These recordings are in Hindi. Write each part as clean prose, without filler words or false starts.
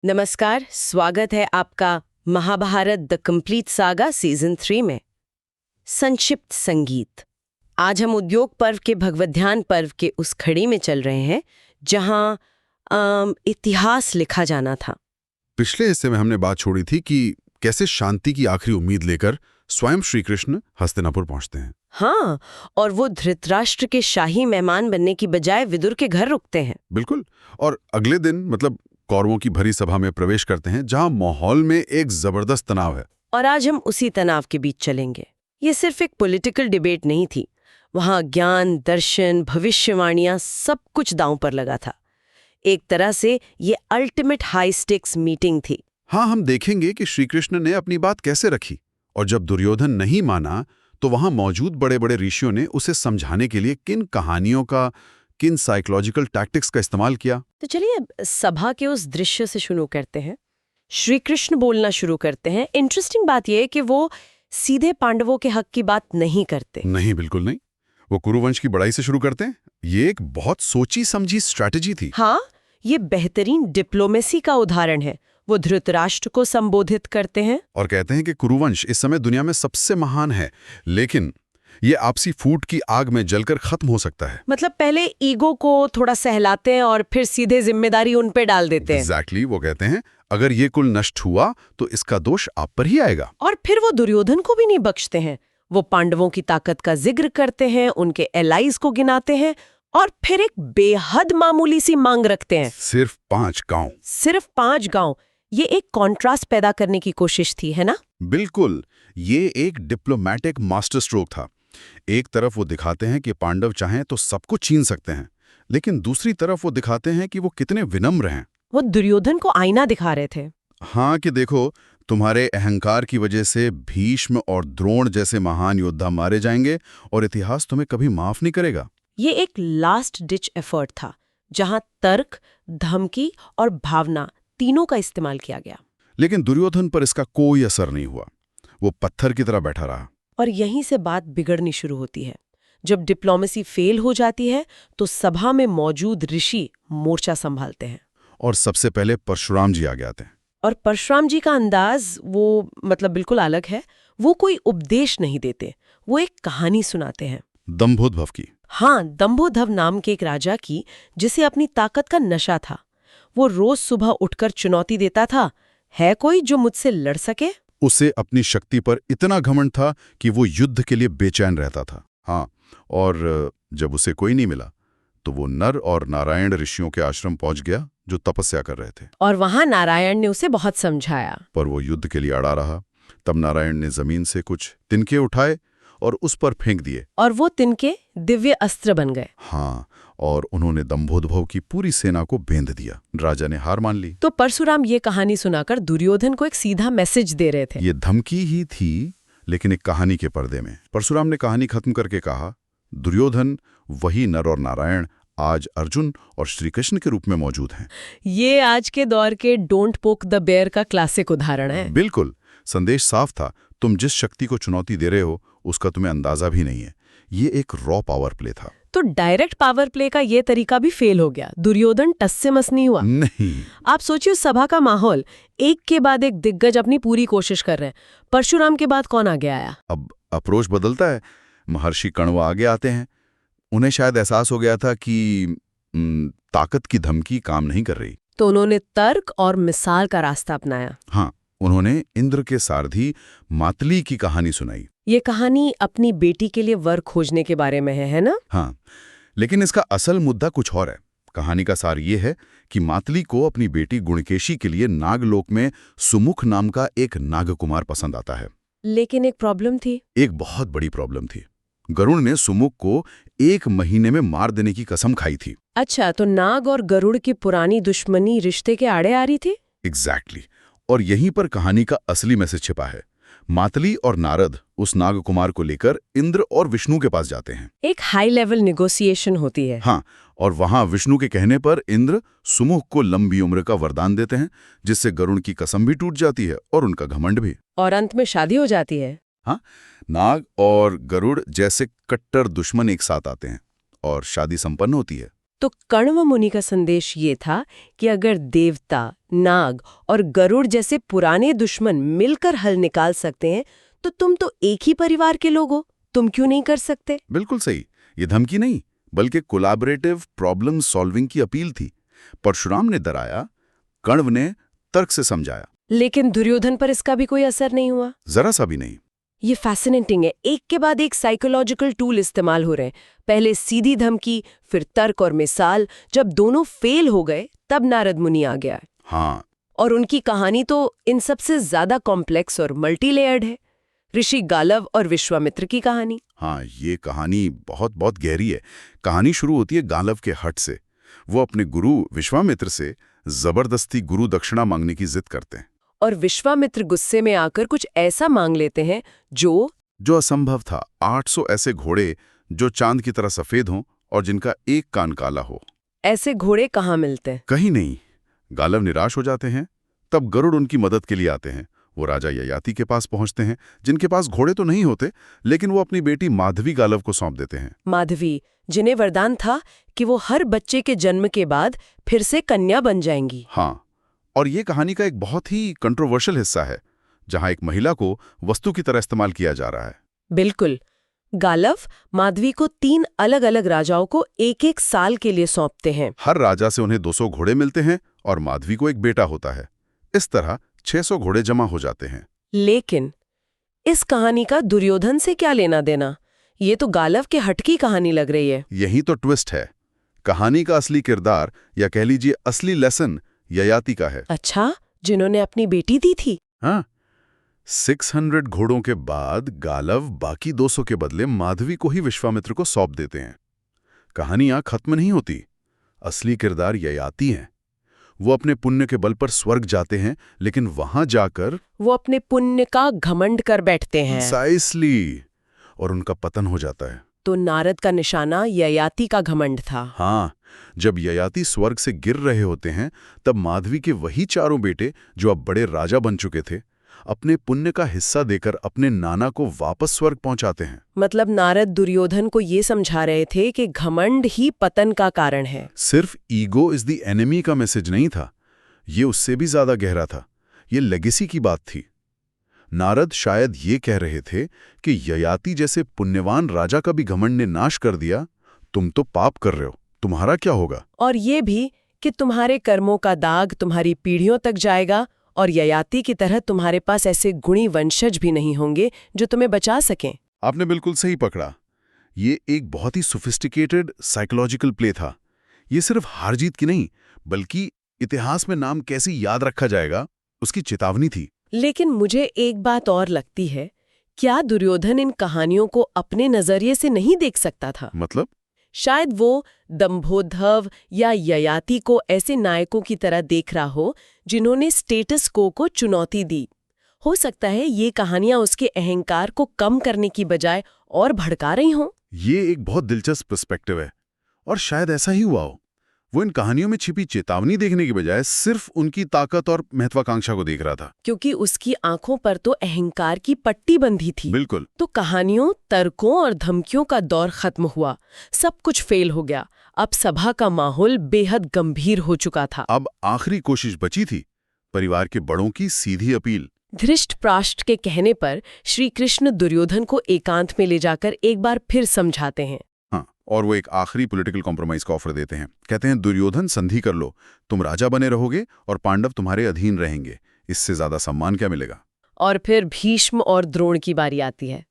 नमस्कार, स्वागत है आपका Mahabharat the complete saga season 3 में। संक्षिप्त संगीत। आज हम उद्योग पर्व के भगवद्ध्यान पर्व के उस खड़ी में चल रहे हैं जहां इतिहास लिखा जाना था। पिछले हिस्से में हमने बात छोड़ी थी कि कैसे शांति की आखिरी उम्मीद लेकर स्वयं श्री कृष्ण हस्तिनापुर पहुंचते हैं। हाँ, और वो धृतराष्ट्र के शाही मेहमान बनने की बजाय विदुर के घर रुकते हैं। बिल्कुल। और अगले दिन मतलब कौरवों की भरी सभा में प्रवेश करते हैं जहां माहौल में एक जबरदस्त तनाव है। और आज हम उसी तनाव के बीच चलेंगे। ये सिर्फ एक पॉलिटिकल डिबेट नहीं थी, वहां ज्ञान, दर्शन, भविष्यवाणियां सब कुछ दांव पर लगा था। एक तरह से ये अल्टीमेट हाई स्टेक्स मीटिंग थी। हाँ, हम देखेंगे कि श्री कृष्ण ने अपनी बात कैसे रखी और जब दुर्योधन नहीं माना तो वहां मौजूद बड़े बड़े ऋषियों ने उसे समझाने के लिए किन कहानियों का, किन साइकोलॉजिकल टैक्टिक्स का इस्तेमाल किया। तो चलिए सभा के उस दृश्य से शुरू करते हैं। श्री कृष्ण बोलना शुरू करते हैं। इंटरेस्टिंग बात यह है कि वो सीधे पांडवों के हक की बात नहीं करते। नहीं, बिल्कुल नहीं। वो कुरुवंश की बड़ाई से शुरू करते हैं। ये एक बहुत सोची समझी स्ट्रैटेजी थी। हाँ, ये बेहतरीन डिप्लोमेसी का उदाहरण है। वो धृतराष्ट्र को संबोधित करते हैं और कहते हैं कि कुरुवंश इस समय दुनिया में सबसे महान है, लेकिन ये आपसी फूट की आग में जलकर खत्म हो सकता है। मतलब पहले ईगो को थोड़ा सहलाते हैं और फिर सीधे जिम्मेदारी उन पे डाल देते हैं। एग्जैक्टली, वो कहते हैं अगर ये कुल नष्ट हुआ तो इसका दोष आप पर ही आएगा। और फिर वो दुर्योधन को भी नहीं बख्शते हैं। वो पांडवों की ताकत का जिक्र करते हैं, उनके एलाइज को गिनाते हैं और फिर एक बेहद मामूली सी मांग रखते हैं। सिर्फ 5 गांव। सिर्फ 5 गांव। ये एक कॉन्ट्रास्ट पैदा करने की कोशिश थी, है ना? बिल्कुल, ये एक डिप्लोमैटिक मास्टर स्ट्रोक था। एक तरफ वो दिखाते हैं कि पांडव चाहें तो सब कुछ छीन सकते हैं, लेकिन दूसरी तरफ वो दिखाते हैं कि वो कितने विनम्र हैं। वो दुर्योधन को आईना दिखा रहे थे। हाँ, कि देखो, तुम्हारे अहंकार की वजह से भीष्म और द्रोण जैसे महान योद्धा मारे जाएंगे और इतिहास तुम्हें कभी माफ नहीं करेगा। ये एक लास्ट डिच एफर्ट था जहां तर्क, धमकी और भावना तीनों का इस्तेमाल किया गया। लेकिन दुर्योधन पर इसका कोई असर नहीं हुआ। वो पत्थर की तरह बैठा रहा। और यहीं से बात बिगड़नी शुरू होती है। जब डिप्लोमेसी फेल हो जाती है तो सभा में मौजूद ऋषि मोर्चा संभालते हैं। और सबसे पहले परशुराम जी आगे आते हैं। और परशुराम जी का अंदाज वो बिल्कुल अलग है। वो कोई उपदेश नहीं देते, वो एक कहानी सुनाते हैं। दंभोद्भव की। हाँ, दंभोधव नाम के एक राजा की, जिसे अपनी ताकत का नशा था। वो रोज सुबह उठकर चुनौती देता था, है कोई जो मुझसे लड़ सके? उसे अपनी शक्ति पर इतना घमंड था कि वो युद्ध के लिए बेचैन रहता था। हाँ, और जब उसे कोई नहीं मिला तो वो नर और नारायण ऋषियों के आश्रम पहुंच गया जो तपस्या कर रहे थे। और वहां नारायण ने उसे बहुत समझाया, पर वो युद्ध के लिए अड़ा रहा। तब नारायण ने जमीन से कुछ तिनके उठाए और उस पर फेंक दिए, और वो तिनके दिव्य अस्त्र बन गए। हाँ, और उन्होंने दंभोद्भव की पूरी सेना को बेंध दिया। राजा ने हार मान ली। तो परशुराम ये कहानी सुनाकर दुर्योधन को एक सीधा मैसेज दे रहे थे। ये धमकी ही थी, लेकिन एक कहानी के पर्दे में। परशुराम ने कहानी खत्म करके कहा, दुर्योधन वही नर और नारायण आज अर्जुन और श्री कृष्ण के रूप में मौजूद हैं। ये आज के दौर के डोंट पोक द बेयर का क्लासिक उदाहरण है। बिल्कुल, संदेश साफ था। तुम जिस शक्ति को चुनौती दे रहे हो उसका तुम्हें अंदाजा भी नहीं है। ये एक रॉ पावर प्ले था। तो डायरेक्ट पावर प्ले का ये तरीका भी फेल हो गया। दुर्योधन टस से मस नहीं हुआ। नहीं। आप सोचिए सभा का माहौल, एक के बाद एक दिग्गज अपनी पूरी कोशिश कर रहे हैं। परशुराम के बाद कौन आगे आया? अब अप्रोच बदलता है। महर्षि कण्व आगे आते हैं। उन्हें शायद एहसास हो गया था कि ताकत की धमकी काम नहीं कर रही, तो उन्होंने तर्क और मिसाल का रास्ता अपनाया। हाँ, उन्होंने इंद्र के सारथी मातली की कहानी सुनाई। ये कहानी अपनी बेटी के लिए वर खोजने के बारे में है ना? हाँ, लेकिन इसका असल मुद्दा कुछ और है। कहानी का सार ये है कि मातली को अपनी बेटी गुणकेशी के लिए नागलोक में सुमुख नाम का एक नागकुमार पसंद आता है। लेकिन एक प्रॉब्लम थी। एक बहुत बड़ी प्रॉब्लम थी। गरुड़ ने सुमुख को 1 महीने में मार देने की कसम खाई थी। अच्छा, तो नाग और गरुड़ की पुरानी दुश्मनी रिश्ते के आड़े आ रही थी। एग्जैक्टली। और यहीं पर कहानी का असली मैसेज छिपा है। मातली और नारद उस नागकुमार को लेकर इंद्र और विष्णु के पास जाते हैं। एक हाई लेवल नेगोशिएशन होती है। हाँ, और वहां विष्णु के कहने पर इंद्र सुमुख को लंबी उम्र का वरदान देते हैं, जिससे गरुड़ की कसम भी टूट जाती है और उनका घमंड भी। और अंत में शादी हो जाती है। हाँ, नाग और गरुड़ जैसे कट्टर दुश्मन एक साथ आते हैं और शादी संपन्न होती है। तो कण्व मुनि का संदेश ये था कि अगर देवता, नाग और गरुड़ जैसे पुराने दुश्मन मिलकर हल निकाल सकते हैं तो तुम तो एक ही परिवार के लोग हो, तुम क्यों नहीं कर सकते? बिल्कुल सही। ये धमकी नहीं बल्कि कोलैबोरेटिव प्रॉब्लम सॉल्विंग की अपील थी। परशुराम ने डराया, कण्व ने तर्क से समझाया। लेकिन दुर्योधन पर इसका भी कोई असर नहीं हुआ। जरा सा भी नहीं। ये फैसिनेटिंग है, एक के बाद एक साइकोलॉजिकल टूल इस्तेमाल हो रहे हैं। पहले सीधी धमकी, फिर तर्क और मिसाल। जब दोनों फेल हो गए तब नारद मुनि आ गया। हाँ, और उनकी कहानी तो इन सबसे ज्यादा कॉम्प्लेक्स और मल्टी लेयर्ड है। ऋषि गालव और विश्वामित्र की कहानी। हाँ, ये कहानी बहुत बहुत गहरी है। कहानी शुरू होती है गालव के हट से। वो अपने गुरु विश्वामित्र से जबरदस्ती गुरु दक्षिणा मांगने की जिद करते हैं। और विश्वामित्र गुस्से में आकर कुछ ऐसा मांग लेते हैं जो असंभव था। 800 ऐसे घोड़े जो चांद की तरह सफेद हों और जिनका एक कान काला हो। ऐसे घोड़े कहाँ मिलते हैं? कहीं नहीं। गालव निराश हो जाते हैं। तब गरुड़ उनकी मदद के लिए आते हैं। वो राजा ययाति के पास पहुंचते हैं, जिनके पास घोड़े तो नहीं होते, लेकिन वो अपनी बेटी माधवी गालव को सौंप देते हैं। माधवी, जिन्हें वरदान था कि वो हर बच्चे के जन्म के बाद फिर से कन्या बन जाएंगी। हाँ, और ये कहानी का एक बहुत ही कंट्रोवर्शियल हिस्सा है, जहां एक महिला को वस्तु की तरह इस्तेमाल किया जा रहा है। बिल्कुल। गालव माधवी को 3 अलग-अलग राजाओं को एक-एक साल के लिए सौंपते हैं। हर राजा से उन्हें 200 घोड़े मिलते हैं और माधवी को एक बेटा होता है। इस तरह 600 घोड़े जमा हो जाते हैं। लेकिन इस कहानी का दुर्योधन से क्या लेना देना? ये तो गालव के हट की कहानी लग रही है। यही तो ट्विस्ट है। कहानी का असली किरदार, या कह लीजिए असली लेसन, ययाति का है। अच्छा, जिन्होंने अपनी बेटी दी थी। हाँ, 600 घोड़ों के बाद गालव बाकी 200 के बदले माधवी को ही विश्वामित्र को सौंप देते हैं। कहानी यहां खत्म नहीं होती। असली किरदार ययाति हैं। वो अपने पुण्य के बल पर स्वर्ग जाते हैं, लेकिन वहां जाकर वो अपने पुण्य का घमंड कर बैठते हैं। प्रिसाइसली, और उनका पतन हो जाता है। तो नारद का निशाना ययाति का घमंड था। हाँ, जब ययाति स्वर्ग से गिर रहे होते हैं, तब माधवी के वही 4 बेटे, जो अब बड़े राजा बन चुके थे, अपने पुण्य का हिस्सा देकर अपने नाना को वापस स्वर्ग पहुंचाते हैं। मतलब नारद दुर्योधन को ये समझा रहे थे कि घमंड ही पतन का कारण है। सिर्फ ईगो इज द एनिमी का मैसेज नहीं था, ये उससे भी ज्यादा गहरा था। ये लेगेसी की बात थी। नारद शायद ये कह रहे थे कि ययाति जैसे पुण्यवान राजा का भी घमंड ने नाश कर दिया। तुम तो पाप कर रहे हो, तुम्हारा क्या होगा? और ये भी कि तुम्हारे कर्मों का दाग तुम्हारी पीढ़ियों तक जाएगा, और ययाति की तरह तुम्हारे पास ऐसे गुणी वंशज भी नहीं होंगे जो तुम्हें बचा सकें। आपने बिल्कुल सही पकड़ा। ये एक बहुत ही सोफिस्टिकेटेड साइकोलॉजिकल प्ले था। ये सिर्फ हार जीत की नहीं, बल्कि इतिहास में नाम कैसे याद रखा जाएगा, उसकी चेतावनी थी। लेकिन मुझे एक बात और लगती है, क्या दुर्योधन इन कहानियों को अपने नजरिए से नहीं देख सकता था? मतलब? शायद वो दंभोद्धव या ययाति को ऐसे नायकों की तरह देख रहा हो जिन्होंने स्टेटस को चुनौती दी। हो सकता है ये कहानियां उसके अहंकार को कम करने की बजाय और भड़का रही हों। ये एक बहुत दिलचस्प पर्सपेक्टिव है, और शायद ऐसा ही हुआ हो। वो इन कहानियों में छिपी चेतावनी देखने की बजाय सिर्फ उनकी ताकत और महत्वाकांक्षा को देख रहा था। क्योंकि उसकी आंखों पर तो अहंकार की पट्टी बंधी थी। बिल्कुल। तो कहानियों, तर्कों और धमकियों का दौर खत्म हुआ। सब कुछ फेल हो गया। अब सभा का माहौल बेहद गंभीर हो चुका था। अब आखिरी कोशिश बची थी, परिवार के बड़ों की सीधी अपील। धृष्टप्राष्ट्र के कहने पर श्री कृष्ण दुर्योधन को एकांत में ले जाकर एक बार फिर समझाते हैं। हाँ, और वो एक आखिरी पॉलिटिकल कॉम्प्रोमाइज का ऑफर देते हैं। कहते हैं, दुर्योधन संधि कर लो, तुम राजा बने रहोगे और पांडव तुम्हारे अधीन रहेंगे। इससे ज्यादा सम्मान क्या मिलेगा? और फिर भीष्म और द्रोण की बारी आती है।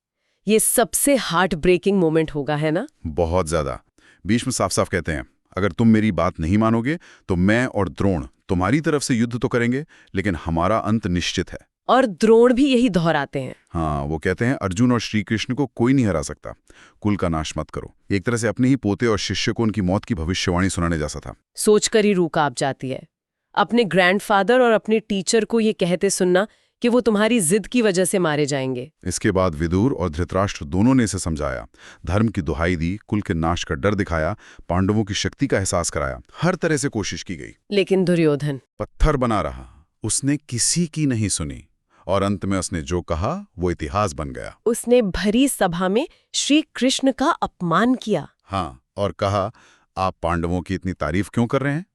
ये सबसे हार्ट ब्रेकिंग मोमेंट होगा, है ना? बहुत ज्यादा। भीष्म साफ साफ कहते हैं, अगर तुम मेरी बात नहीं मानोगे तो मैं और द्रोण तुम्हारी तरफ से युद्ध तो करेंगे, लेकिन हमारा अंत निश्चित है। और द्रोण भी यही दोहराते हैं। हाँ, वो कहते हैं, अर्जुन और श्री कृष्ण को कोई नहीं हरा सकता, कुल का नाश मत करो। एक तरह से अपने ही पोते और शिष्य को उनकी मौत की भविष्यवाणी सुनाने जैसा था। सोचकर ही रूह कांप जाती है। अपने ग्रैंडफादर और अपने टीचर को ये कहते सुनना कि वो तुम्हारी जिद की वजह से मारे जाएंगे। इसके बाद विदुर और धृतराष्ट्र दोनों ने इसे समझाया, धर्म की दुहाई दी, कुल के नाश का डर दिखाया, पांडवों की शक्ति का एहसास कराया। हर तरह से कोशिश की गई, लेकिन दुर्योधन पत्थर बना रहा। उसने किसी की नहीं सुनी, और अंत में उसने जो कहा वो इतिहास बन गया। उसने भरी सभा में श्री कृष्ण का अपमान किया। हाँ, और कहा, आप पांडवों की इतनी तारीफ क्यों कर रहे हैं?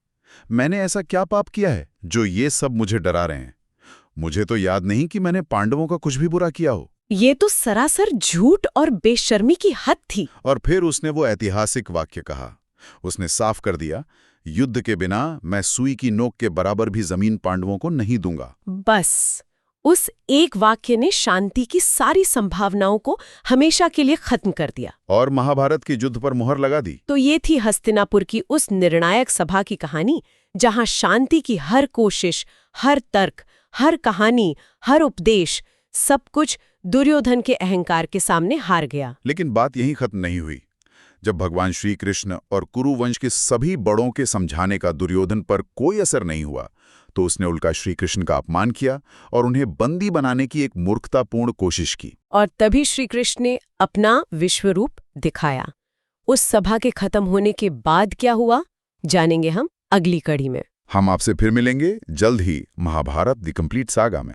मैंने ऐसा क्या पाप किया है जो ये सब मुझे डरा रहे हैं? मुझे तो याद नहीं कि मैंने पांडवों का कुछ भी बुरा किया हो। ये तो सरासर झूठ और बेशर्मी की हद थी। और फिर उसने वो ऐतिहासिक वाक्य कहा। उसने साफ कर दिया, युद्ध के बिना मैं सुई की नोक के बराबर भी जमीन पांडवों को नहीं दूंगा। बस उस एक वाक्य ने शांति की सारी संभावनाओं को हमेशा के लिए खत्म कर दिया। और महाभारत की युद्ध पर मुहर लगा दी। तो ये थी हस्तिनापुर की उस निर्णायक सभा की कहानी, जहां शांति की हर कोशिश, हर तर्क, हर कहानी, हर उपदेश, सब कुछ दुर्योधन के अहंकार के सामने हार गया। लेकिन बात यहीं खत्म नहीं हुई। जब भगवान श्री कृष्ण और कुरुवंश के सभी बड़ों के समझाने का दुर्योधन पर कोई असर नहीं हुआ, तो उसने उल्टा श्री कृष्ण का अपमान किया और उन्हें बंदी बनाने की एक मूर्खतापूर्ण कोशिश की। और तभी श्री कृष्ण ने अपना विश्वरूप दिखाया। उस सभा के खत्म होने के बाद क्या हुआ, जानेंगे हम अगली कड़ी में। हम आपसे फिर मिलेंगे जल्द ही महाभारत द कंप्लीट सागा में।